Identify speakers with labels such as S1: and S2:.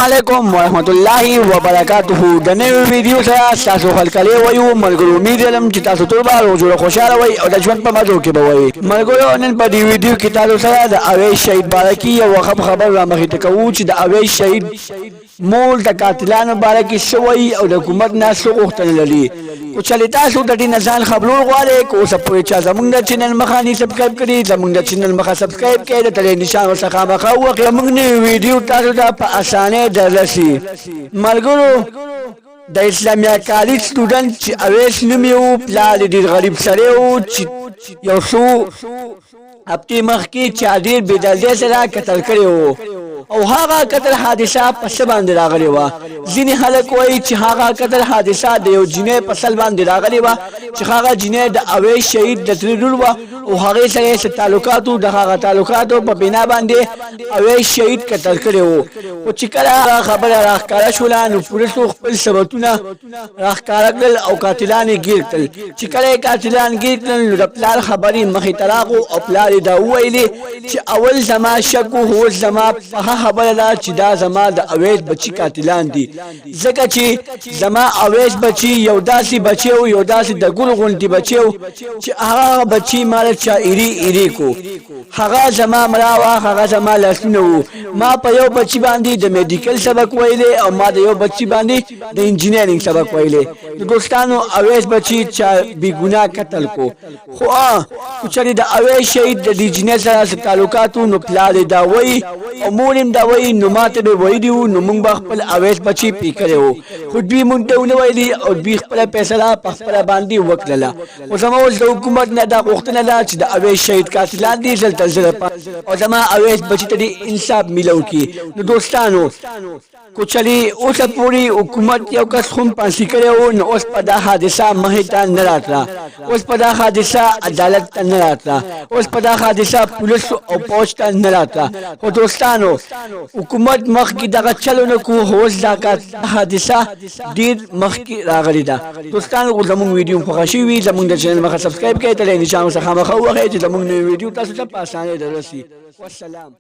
S1: علیکم ورحمت الله وبرکاته د نوې ویډیو سره تاسو خلکله وایو ملګرو امید لرم چې تاسو ټول به روزه خوشاله وي او د ژوند په مزو کې به وي ملګرو نن په دې ویډیو کې تاسو سره د اویس شهید بارکی یو خبر را مخې ته کوو چې د اویس شهید مول د قاتلانو بارکی شوی او د حکومت نه څو غوښتنې لري او چلی تاسو د دې نزان خبرو غواړئ کو سپورټ چا زمونږ د چینل مخانی سبسکرایب کړئ زمونږ د چینل مخه سبسکرایب کړئ د تلې نشان څخه مخه وکړئ موږ نوې ویډیو تاسو ته په اسانه دررسي ملګرو د اسلامي کالج سټوډنټ چې اویس نوم یو پلار ډیر غریب سره و چې یو څو هفته مخکې چا ډیر بېدردۍ سره قتل کړی و او هغه قتل حادثه په څه باندې راغلی و ځینې خلک وایي چې هغه قتل حادثه د یو جنۍ په سل باندې راغلی و چې هغه جنۍ د اویس شهید د ترې لور وه او هغې سره یې تعلقاتو د هغه تعلقاتو په بنا باندې اویس شهید قتل کړی و خو چې کله هغه خبره راښکاره شوله نو پولیسو خپل ثبتونه راښکاره کړل او قاتلان یې ګیر کړل چې کله یې قاتلان ګیر کړل نو د پلار خبرې مخې ته راغو او پلار یې دا وویلې چې اول زما شک و اوس زما په خبره ده چې دا زما د اویس بچي قاتلان دي ځکه چې زما اویس بچي یو داسې بچي و یو داسې د ګل غوندې بچي و چې هغه بچي مال چا ایری کو هغه زما ملا وه هغه زما لاسونه وو ما په یو بچي باندې د میډیکل سبق ویلی او ما د یو بچي باندې د انجینرینګ سبق ویلی د دوستانو اویس بچي چا بېګناه قتل کو خو چېرې د اویس شهید د دې جنۍ سره تعلقاتو نو پلار یې دا وایي او مور یې دا وایي نو ما ته به ویلي وو نو موږ به خپل اویس بچي پې کړی وو خو دوی موږ ته ونه ویلي او دوی خپله فیصله په خپله باندې وکړله خو زما اوس د حکومت نه دا غوښتنه ده چې د اویس شهید قاتلان دي زر تر زره او زما اویس بچي ته دې انصاف میلو کړي نو دوستانو کو چلی اوسه پوری حکومت یو کس هم پانسی کړی و نو اوس په دا حادثه مخې ته نه راتله اوس په دا حادثه عدالت ته نه راتله اوس په دا حادثه پولیس او پولیس ته نه راتله خو دوستانو حکومت مخکې دغه چلو نه کو اوس دا حادثه ډېر مخکې راغلی ده دوستانو زموږ ویډیو خوښه شوي زموږ د چینل مخه سبسکرایب کړئ تلې نشان څخه مخه ووهئ چې زموږ نوې ویډیو تاسو ته په اسانۍ دررسي والسلام